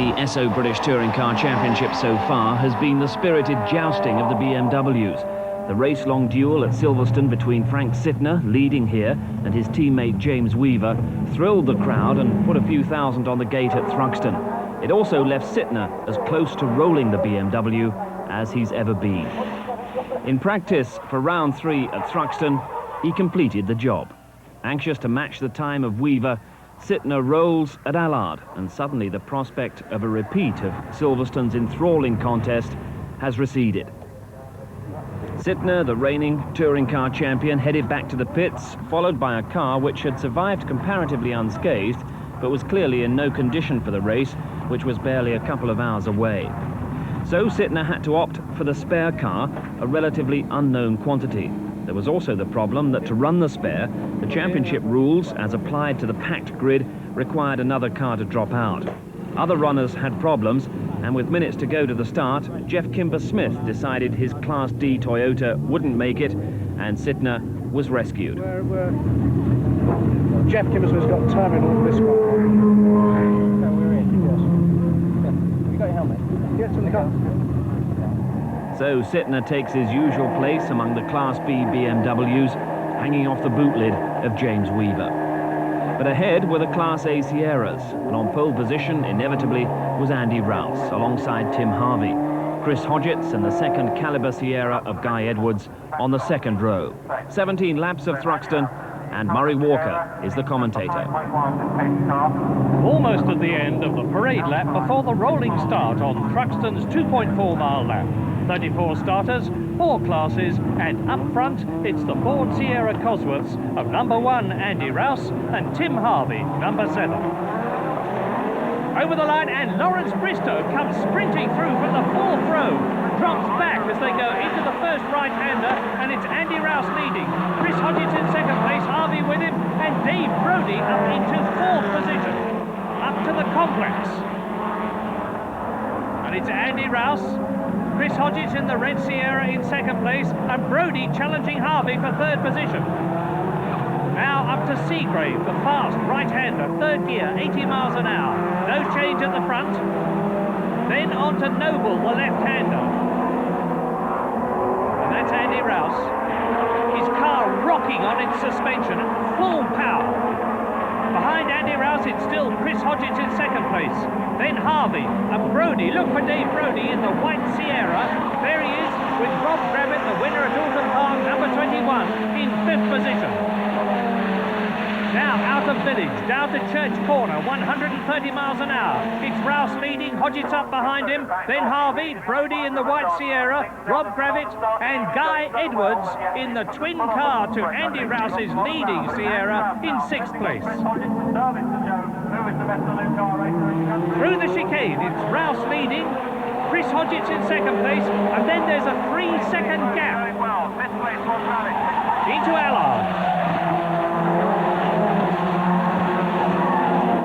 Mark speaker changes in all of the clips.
Speaker 1: The Esso British Touring Car Championship so far has been the spirited jousting of the BMWs. The race-long duel at Silverstone between Frank Sittner, leading here, and his teammate James Weaver thrilled the crowd and put a few thousand on the gate at Thruxton. It also left Sittner as close to rolling the BMW as he's ever been. In practice for round 3 at Thruxton, he completed the job. Anxious to match the time of Weaver, Sittner rolls at Allard, and suddenly the prospect of a repeat of Silverstone's enthralling contest has receded. Sittner, the reigning touring car champion, headed back to the pits, followed by a car which had survived comparatively unscathed, but was clearly in no condition for the race, which was barely a couple of hours away. So Sittner had to opt for the spare car, a relatively unknown quantity. There was also the problem that to run the spare, the championship rules, as applied to the packed grid, required another car to drop out. Other runners had problems, and with minutes to go to the start, Jeff Kimber-Smith decided his Class D Toyota wouldn't make it, and Sittner was rescued.
Speaker 2: Jeff Kimber-Smith's got timing on this one. No, we're in, yes. Yeah. Have you got your helmet? Yes, in the car.
Speaker 1: So Sittner takes his usual place among the Class B BMWs, hanging off the boot lid of James Weaver. But ahead were the Class A Sierras, and on pole position, inevitably, was Andy Rouse, alongside Tim Harvey. Chris Hodgetts and the second caliber Sierra of Guy Edwards on the second row. 17 laps of Thruxton, and Murray Walker is the commentator.
Speaker 3: Almost at the end of the parade lap before the rolling start on Thruxton's 2.4-mile lap. 34 starters, 4 classes, and up front, it's the Ford Sierra Cosworths of number 1, Andy Rouse, and Tim Harvey, number 7. Over the line, and Lawrence Bristow comes sprinting through from the 4th row, drops back as they go into the first right-hander, and it's Andy Rouse leading. Chris Hodgetts in second place, Harvey with him, and Dave Brodie up into 4th position, up to the complex. And it's Andy Rouse, Chris Hodgetts in the red Sierra in second place, and Brodie challenging Harvey for 3rd position. Now up to Seagrave, the fast right-hander, 3rd gear, 80 miles an hour. No change at the front. Then on to Noble, the left-hander. And that's Andy Rouse. His car rocking on its suspension at full power. Behind Andy Rouse, it's still Chris Hodgetts in second place. Then Harvey and Brodie. Look for Dave Brodie in the white Sierra. There he is with Rob Gravitt, the winner at Alton Park, number 21, in 5th position. Now out of Village, down to Church Corner, 130 miles an hour. It's Rouse leading, Hodgetts up behind him, then Harvey, Brodie in the white Sierra, Rob Gravitt and Guy Edwards in the twin car to Andy Rouse's leading Sierra in 6th place. Through the chicane, it's Rouse leading, Chris Hodgetts in second place, and then there's a 3-second gap into Allard.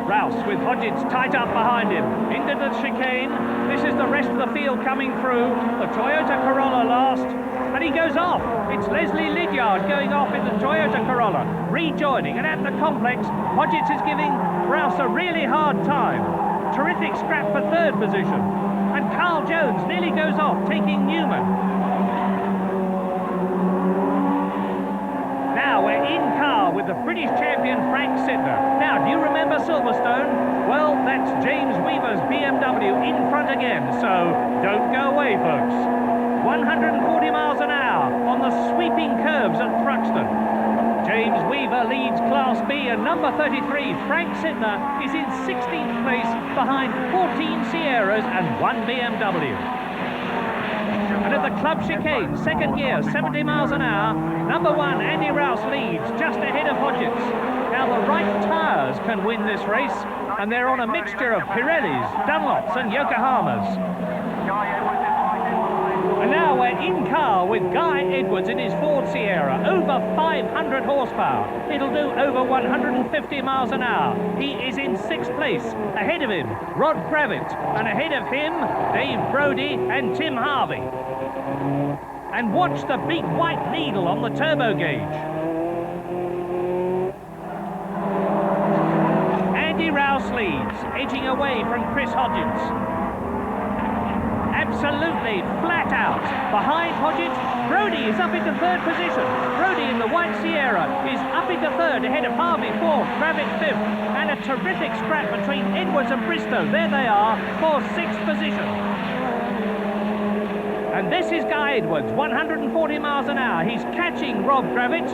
Speaker 3: Rouse with Hodgetts tight up behind him. Into the chicane. This is the rest of the field coming through. The Toyota Corolla last. And he goes off. It's Leslie Lydiard going off in the Toyota Corolla. Rejoining. And at the complex, Hodgetts is giving Rouse a really hard time. Terrific scrap for 3rd position. And Carl Jones nearly goes off, taking Newman. Now we're in car with the British champion Frank Sittner. Now, do you remember Silverstone? Well, that's James Weaver's BMW in front again, so don't go away, folks. 140 miles an hour on the sweeping curves at Thruxton. James Weaver leads Class B, and number 33, Frank Sittner, is in 16th place behind 14 Sierras and 1 BMW. And at the club chicane, 2nd gear, 70 miles an hour, number 1, Andy Rouse leads, just ahead of Hodgetts. Now the right tyres can win this race, and they're on a mixture of Pirellis, Dunlops and Yokohamas. And now we're in car with Guy Edwards in his Ford Sierra, over 500 horsepower. It'll do over 150 miles an hour. He is in 6th place. Ahead of him, Rod Gravitt, and ahead of him, Dave Brodie and Tim Harvey. And watch the big white needle on the turbo gauge. Andy Rouse leads, edging away from Chris Hodgetts. Absolutely flat out. Behind Hodgetts, Brodie is up into third position. Brodie in the white Sierra is up into third, ahead of Harvey fourth, Gravett fifth, and a terrific scrap between Edwards and Bristow. There they are for sixth position. And this is Guy Edwards, 140 miles an hour. He's catching Rob Gravett.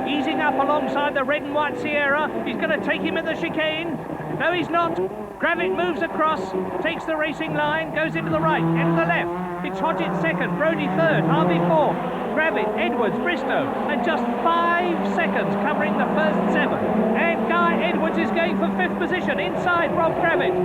Speaker 3: Easing up alongside the red and white Sierra. He's going to take him at the chicane. No, he's not. Gravett moves across, takes the racing line, goes into the right, into the left. It's Hodgetts second, Brodie third, Harvey fourth, Gravett, Edwards, Bristow, and just 5 seconds covering the first 7. And Guy Edwards is going for fifth position inside Rob Gravett.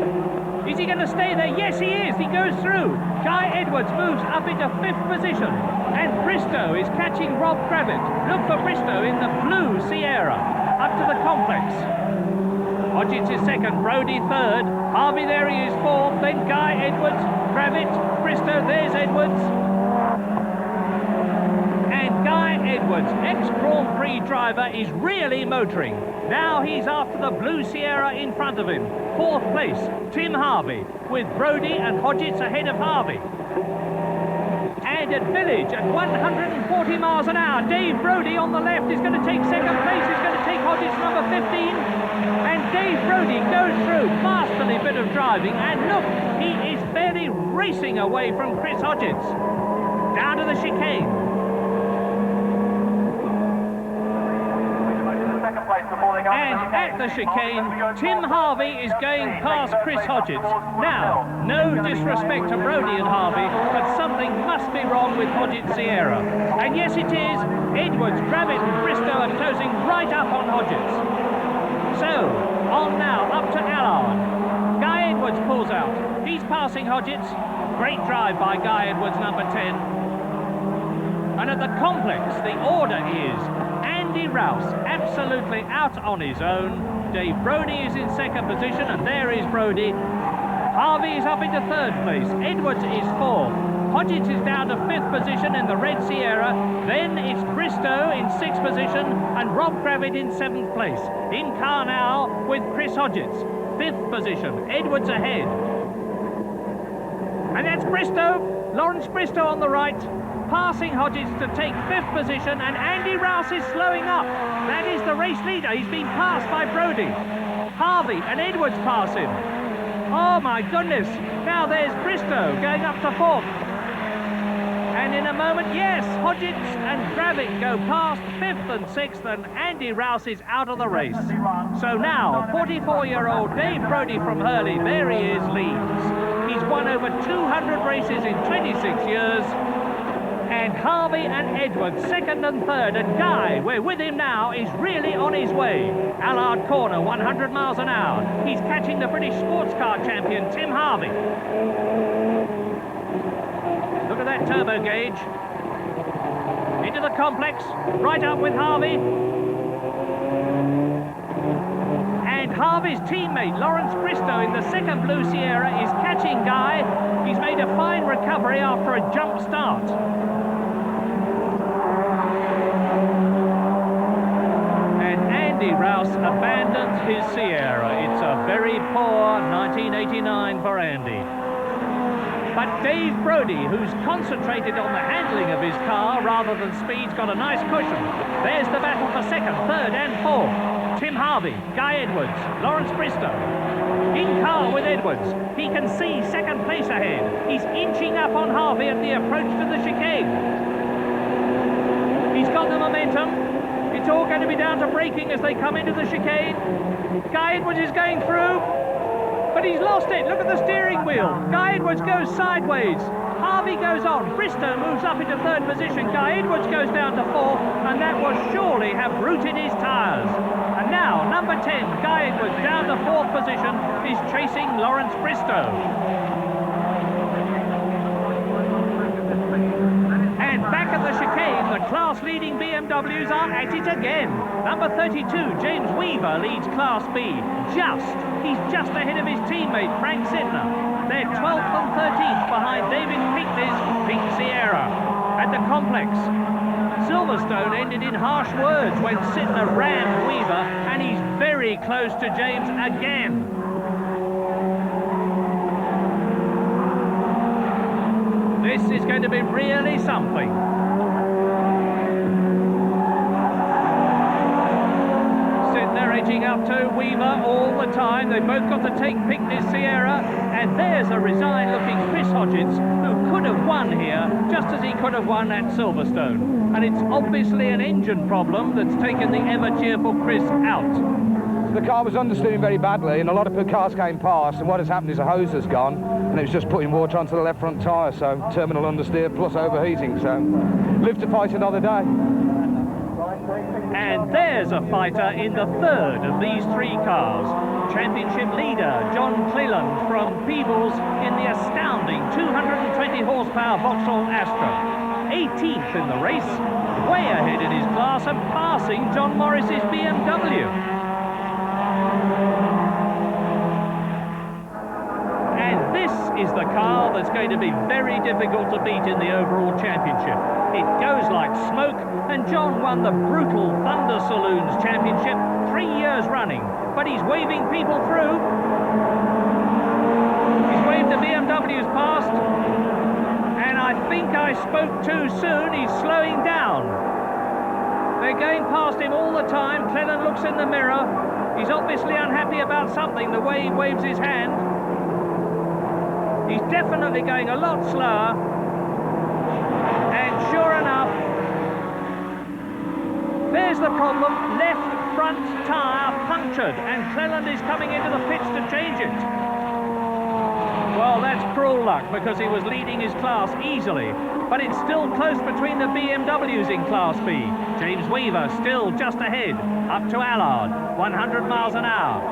Speaker 3: Is he going to stay there? Yes, he is. He goes through. Guy Edwards moves up into fifth position. And Bristow is catching Rob Gravett. Look for Bristow in the blue Sierra. Up to the complex. Hodgetts is second, Brodie third. Harvey there, he is fourth. Then Guy Edwards, Gravett, Bristow, there's Edwards. And Guy Edwards, ex-Grand Prix driver, is really motoring. Now he's after the blue Sierra in front of him. Fourth place, Tim Harvey, with Brodie and Hodgetts ahead of Harvey. And at Village, at 140 miles an hour, Dave Brodie on the left is going to take second place. He's going to take Hodgetts number 15. And Dave Brodie goes through, masterly bit of driving. And look, he is fairly racing away from Chris Hodgetts. Down to the chicane. And at the chicane, Tim Harvey is going past Chris Hodgetts. Now, no disrespect to Brodie and Harvey, but something must be wrong with Hodgetts Sierra. And yes, it is. Edwards, Gravett and Bristow are closing right up on Hodgetts. So, on now, up to Allard. Guy Edwards pulls out. He's passing Hodgetts. Great drive by Guy Edwards, number 10. And at the complex, the order is Andy Rouse, absolutely out on his own. Dave Brodie is in second position, and there is Brodie. Harvey is up into third place. Edwards is fourth. Hodgetts is down to fifth position in the red Sierra. Then it's Bristow in sixth position, and Rob Gravett in seventh place. In car now with Chris Hodgetts, fifth position. Edwards ahead. And that's Bristow, Lawrence Bristow on the right, passing Hodgetts to take fifth position, and Andy Rouse is slowing up. That is the race leader. He's been passed by Brodie. Harvey and Edwards pass him. Oh my goodness. Now there's Bristow going up to fourth. And in a moment, yes, Hodgetts and Gravett go past fifth and sixth, and Andy Rouse is out of the race. So now, 44-year-old Dave Brodie from Hurley, there he is, leads. He's won over 200 races in 26 years. And Harvey and Edwards, second and third, and Guy, we're with him now, is really on his way. Allard Corner, 100 miles an hour. He's catching the British sports car champion, Tim Harvey. Look at that turbo gauge. Into the complex, right up with Harvey. And Harvey's teammate, Lawrence Bristow, in the second blue Sierra, is catching Guy. He's made a fine recovery after a jump start. Andy Rouse abandons his Sierra. It's a very poor 1989 for Andy. But Dave Brodie, who's concentrated on the handling of his car rather than speed's got a nice cushion. There's the battle for second, third and fourth. Tim Harvey, Guy Edwards, Lawrence Bristow. In car with Edwards. He can see second place ahead. He's inching up on Harvey at the approach to the chicane. He's got the momentum. It's all going to be down to braking as they come into the chicane. Guy Edwards is going through, but he's lost it. Look at the steering wheel. Guy Edwards goes sideways. Harvey goes on. Bristow moves up into third position. Guy Edwards goes down to fourth, and that will surely have rooted his tyres. And now, number 10, Guy Edwards, down to fourth position, is chasing Lawrence Bristow. And back at the chicane, the class-leading BMWs are at it again. Number 32, James Weaver, leads Class B. He's just ahead of his teammate, Frank Sidner. They're 12th and 13th behind David Pinkley's Pink Sierra. At the complex, Silverstone ended in harsh words when Sidner rammed Weaver, and he's very very close to James again. This is going to be really something. They're edging up to Weaver all the time. They've both got to take pick this Sierra, and there's a resigned-looking Chris Hodgins, who could have won here, just as he could have won at Silverstone. And it's obviously an engine problem that's taken the ever-cheerful Chris out.
Speaker 2: The car was understeering very badly, and a lot of cars came past, and what has happened is a hose has gone, and it was just putting water onto the left front tyre, so terminal understeer plus overheating, so live to fight another day.
Speaker 3: And there's a fighter in the third of these three cars. Championship leader John Cleland from Peebles in the astounding 220 horsepower Vauxhall Astra. 18th in the race, way ahead in his class and passing John Morris's BMW. And this is the car that's going to be very difficult to beat in the overall championship. It goes like smoke, and John won the brutal Thunder Saloons Championship 3 years running, but he's waving people through. He's waved the BMWs past, and I think I spoke too soon. He's slowing down. They're going past him all the time. Cleland looks in the mirror. He's obviously unhappy about something, the way he waves his hand. He's definitely going a lot slower. And sure enough, there's the problem. Left front tyre punctured, and Cleland is coming into the pits to change it. Well, that's cruel luck, because he was leading his class easily, but it's still close between the BMWs in Class B. James Weaver still just ahead, up to Allard, 100 miles an hour.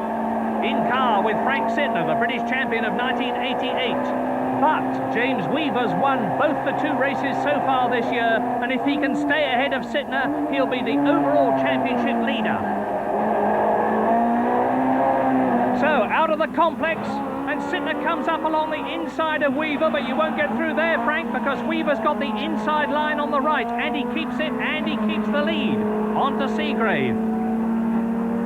Speaker 3: In car with Frank Sidner, the British champion of 1988. But James Weaver's won both the two races so far this year, and if he can stay ahead of Sidner, he'll be the overall championship leader. So, out of the complex, and Sidner comes up along the inside of Weaver, but you won't get through there, Frank, because Weaver's got the inside line on the right, and he keeps it, and he keeps the lead. On to Seagrave.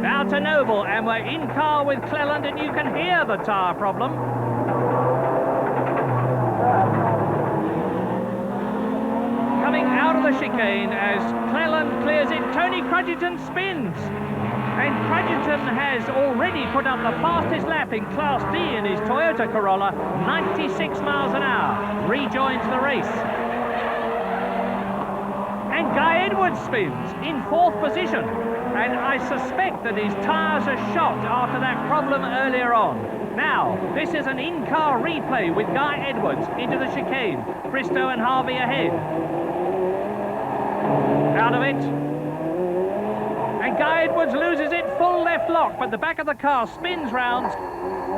Speaker 3: Now to Noble, and we're in car with Cleland, and you can hear the tyre problem. Coming out of the chicane as Cleland clears it, Tony Crudgeon spins. And Crudgeon has already put up the fastest lap in Class D in his Toyota Corolla, 96 miles an hour, rejoins the race. And Guy Edwards spins in 4th position. And I suspect that his tyres are shot after that problem earlier on. Now, this is an in-car replay with Guy Edwards into the chicane. Bristow and Harvey ahead. Out of it. And Guy Edwards loses it, full left lock, but the back of the car spins round.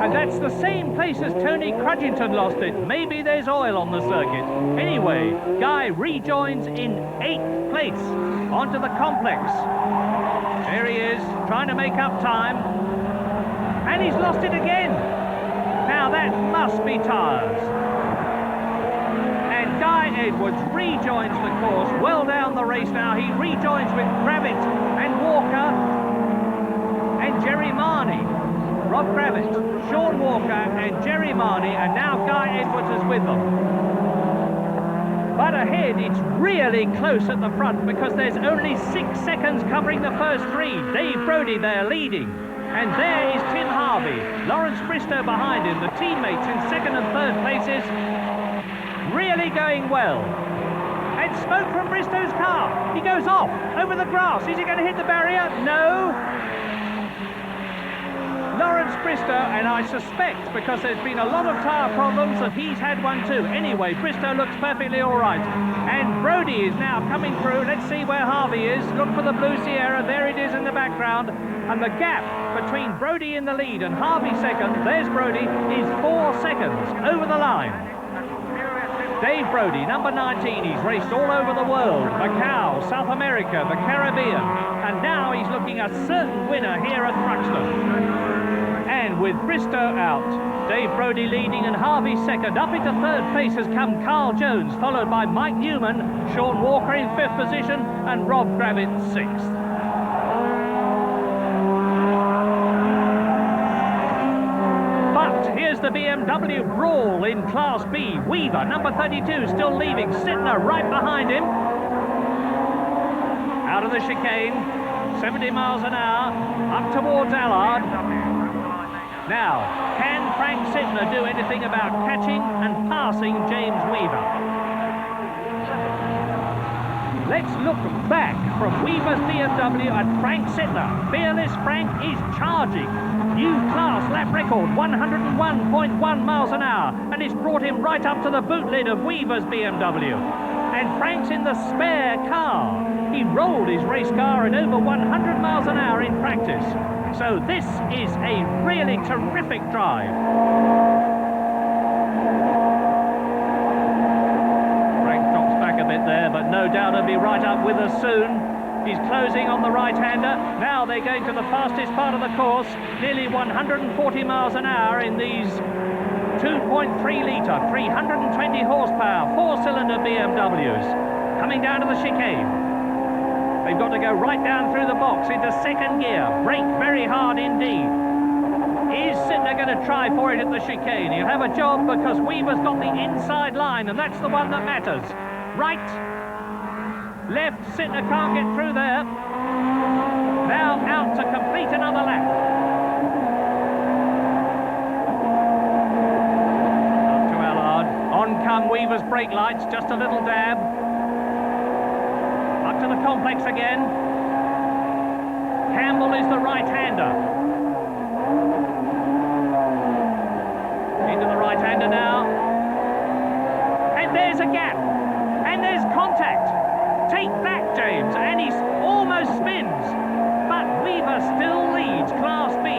Speaker 3: And that's the same place as Tony Crudgeon lost it. Maybe there's oil on the circuit. Anyway, Guy rejoins in 8th place onto the complex. There he is, trying to make up time. And he's lost it again. Now that must be tyres. And Guy Edwards rejoins the course well down the race now. He rejoins with Gravett and Walker and Jerry Marnie. Rob Gravett, Sean Walker and Jerry Marnie, and now Guy Edwards is with them. But ahead, it's really close at the front because there's only 6 seconds covering the first three. Dave Brodie there leading. And there is Tim Harvey. Lawrence Bristow behind him. The teammates in 2nd and 3rd places. Really going well. And smoke from Bristow's car. He goes off over the grass. Is he going to hit the barrier? No. Lawrence Bristow, and I suspect, because there's been a lot of tyre problems, that he's had one too. Anyway, Bristow looks perfectly all right. And Brodie is now coming through. Let's see where Harvey is. Look for the blue Sierra. There it is in the background. And the gap between Brodie in the lead and Harvey second, there's Brodie, is 4 seconds over the line. Dave Brodie, number 19, he's raced all over the world, Macau, South America, the Caribbean, and now he's looking a certain winner here at Thruxton. And with Bristow out, Dave Brodie leading and Harvey second. Up into 3rd place has come Carl Jones, followed by Mike Newman, Sean Walker in 5th position, and Rob Gravett 6th. the BMW brawl in Class B. Weaver, number 32, still leaving. Sittner right behind him. Out of the chicane, 70 miles an hour, up towards Allard. Now, can Frank Sittner do anything about catching and passing James Weaver? Let's look back from Weaver's BMW at Frank Sittner. Fearless Frank is charging. New class lap record, 101.1 miles an hour, and it's brought him right up to the boot lid of Weaver's BMW. And Frank's in the spare car. He rolled his race car at over 100 miles an hour in practice. So this is a really terrific drive. Frank drops back a bit there, but no doubt he'll be right up with us soon. He's closing on the right-hander. Now they're going to the fastest part of the course, nearly 140 miles an hour in these 2.3-litre, 320 horsepower, four-cylinder BMWs. Coming down to the chicane. They've got to go right down through the box into second gear. Brake very hard indeed. Is Sittner going to try for it at the chicane? He'll have a job because Weaver's got the inside line, and that's the one that matters. Right, left, Sittner can't get through there. Now out to complete another lap. Up to Allard. On come Weaver's brake lights, just a little dab. Up to the complex again. Campbell is the right-hander. Into the right-hander now. And there's a gap. And there's contact. Take that, James. And he almost spins. But Weaver still leads Class B.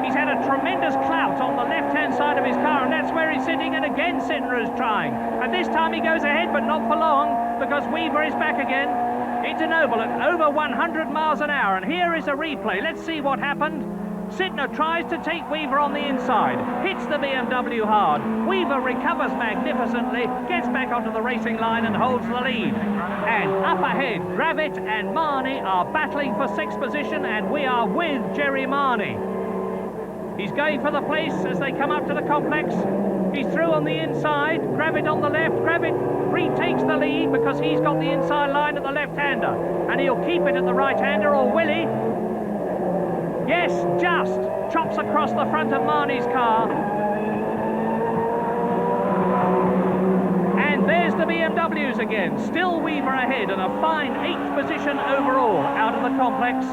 Speaker 3: He's had a tremendous clout on the left-hand side of his car, and that's where he's sitting, and again Sittner is trying. And this time he goes ahead, but not for long, because Weaver is back again. It's an oval at over 100 miles an hour, and here is a replay. Let's see what happened. Sittner tries to take Weaver on the inside, hits the BMW hard. Weaver recovers magnificently, gets back onto the racing line and holds the lead. And up ahead, Gravett and Marnie are battling for sixth position, and we are with Jerry Marnie. He's going for the place as they come up to the complex. He's through on the inside, Gravett on the left. Gravett retakes the lead because he's got the inside line at the left-hander, and he'll keep it at the right-hander, or will he? Yes, just chops across the front of Marnie's car. And there's the BMWs again. Still Weaver ahead, and a fine 8th position overall out of the complex.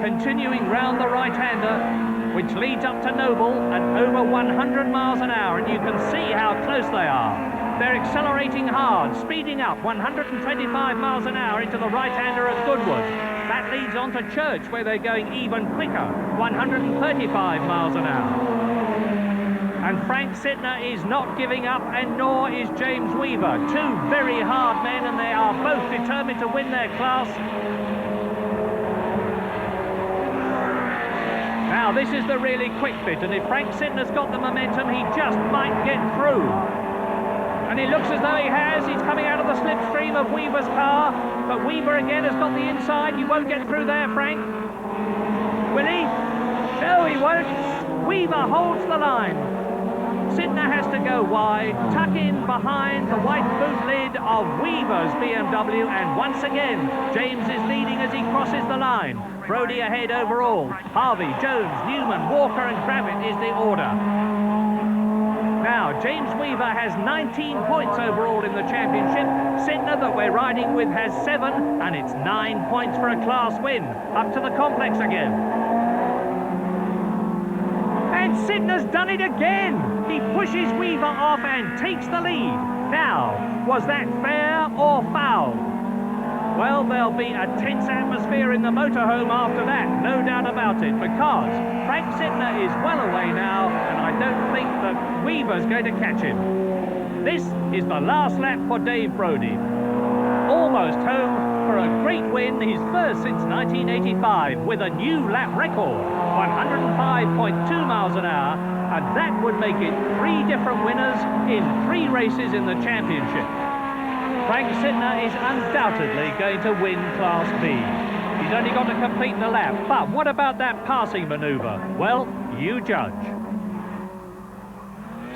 Speaker 3: Continuing round the right-hander, which leads up to Noble at over 100 miles an hour, and you can see how close they are. They're accelerating hard, speeding up 125 miles an hour into the right-hander at Goodwood. That leads on to Church, where they're going even quicker, 135 miles an hour. And Frank Sittner is not giving up, and nor is James Weaver. Two very hard men, and they are both determined to win their class. Now, this is the really quick bit, and if Frank Sittner's got the momentum, he just might get through. And it looks as though he has. He's coming out of the slipstream of Weaver's car, but Weaver again has got the inside. You won't get through there, Frank. Will he? No, he won't. Weaver holds the line. Sittner has to go wide, tuck in behind the white boot lid of Weaver's BMW, and once again, James is leading as he crosses the line. Brodie ahead overall. Harvey, Jones, Newman, Walker and Gravett is the order. Now, James Weaver has 19 points overall in the championship. Sittner, that we're riding with, has 7, and it's 9 points for a class win. Up to the complex again. And Sittner's done it again. He pushes Weaver off and takes the lead. Now, was that fair or foul? Well, there'll be a tense atmosphere in the motorhome after that, no doubt about it, because Frank Sittner is well away now, and I don't think that Weaver's going to catch him. This is the last lap for Dave Brodie. Almost home for a great win, his first since 1985, with a new lap record, 105.2 miles an hour, and that would make it 3 different winners in 3 races in the championship. Frank Sittner is undoubtedly going to win Class B. He's only got to complete the lap, but what about that passing manoeuvre? Well, you judge.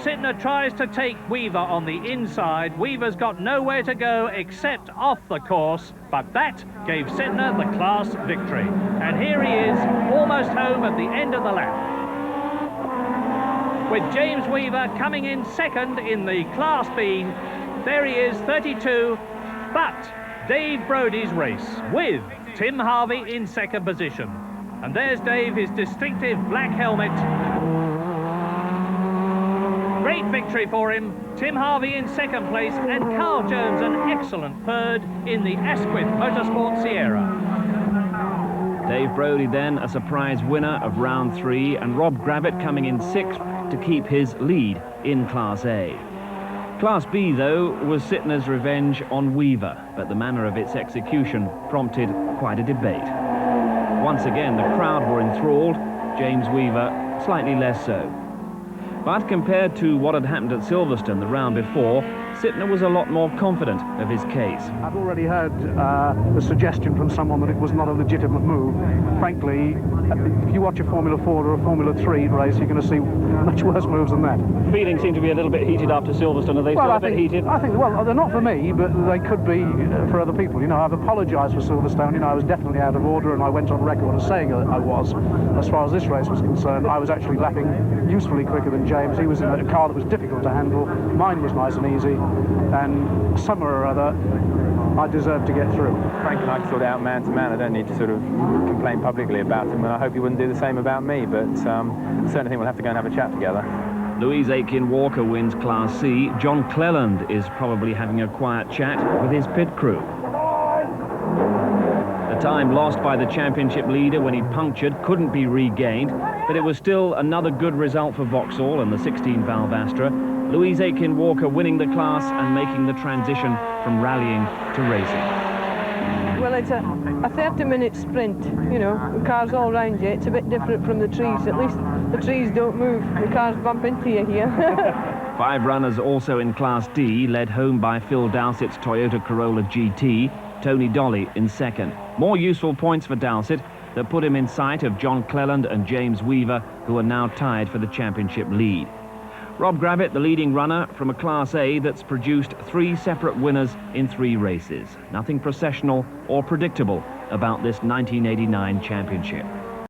Speaker 3: Sittner tries to take Weaver on the inside. Weaver's got nowhere to go except off the course, but that gave Sittner the class victory. And here he is, almost home at the end of the lap, with James Weaver coming in second in the Class B. There he is, 32, but Dave Brody's race with Tim Harvey in second position. And there's Dave, his distinctive black helmet. Great victory for him. Tim Harvey in second place and Carl Jones an excellent third in the Asquith Motorsport Sierra.
Speaker 1: Dave Brody then a surprise winner of round 3, and Rob Gravitt coming in 6th to keep his lead in Class A. Class B, though, was Sittner's revenge on Weaver, but the manner of its execution prompted quite a debate. Once again, the crowd were enthralled, James Weaver slightly less so. But compared to what had happened at Silverstone the round before, Sittner was a lot more confident of his case.
Speaker 4: I've already heard the suggestion from someone that it was not a legitimate move. Frankly, if you watch a Formula 4 or a Formula 3 race, you're going to see much worse moves than that.
Speaker 5: Feelings seem to be a little bit heated after Silverstone. Are they still a bit heated?
Speaker 4: I think, well, they're not for me, but they could be for other people. You know, I've apologised for Silverstone. You know, I was definitely out of order, and I went on record as saying that I was. As far as this race was concerned, I was actually lapping usefully quicker than James. He was in a car that was difficult to handle. Mine was nice and easy, and somehow or other, I deserved to get through.
Speaker 6: Frank and I can sort it out man to man. I don't need to sort of complain publicly about him, and I hope he wouldn't do the same about me, but I certainly think we'll have to go and have a chat together.
Speaker 1: Louise Aitken-Walker wins Class C. John Cleland is probably having a quiet chat with his pit crew. The time lost by the championship leader when he punctured couldn't be regained, but it was still another good result for Vauxhall and the 16-valve Astra. Louise Aitken-Walker winning the class and making the transition from rallying to racing.
Speaker 7: Well, it's a 30-minute sprint, you know, the car's all round you. It's a bit different from the trees. At least the trees don't move. The cars bump into you here.
Speaker 1: 5 runners also in Class D, led home by Phil Dowsett's Toyota Corolla GT, Tony Dolly in second. More useful points for Dowsett that put him in sight of John Cleland and James Weaver, who are now tied for the championship lead. Rob Gravitt, the leading runner from a Class A that's produced 3 separate winners in 3 races. Nothing processional or predictable about this 1989 championship.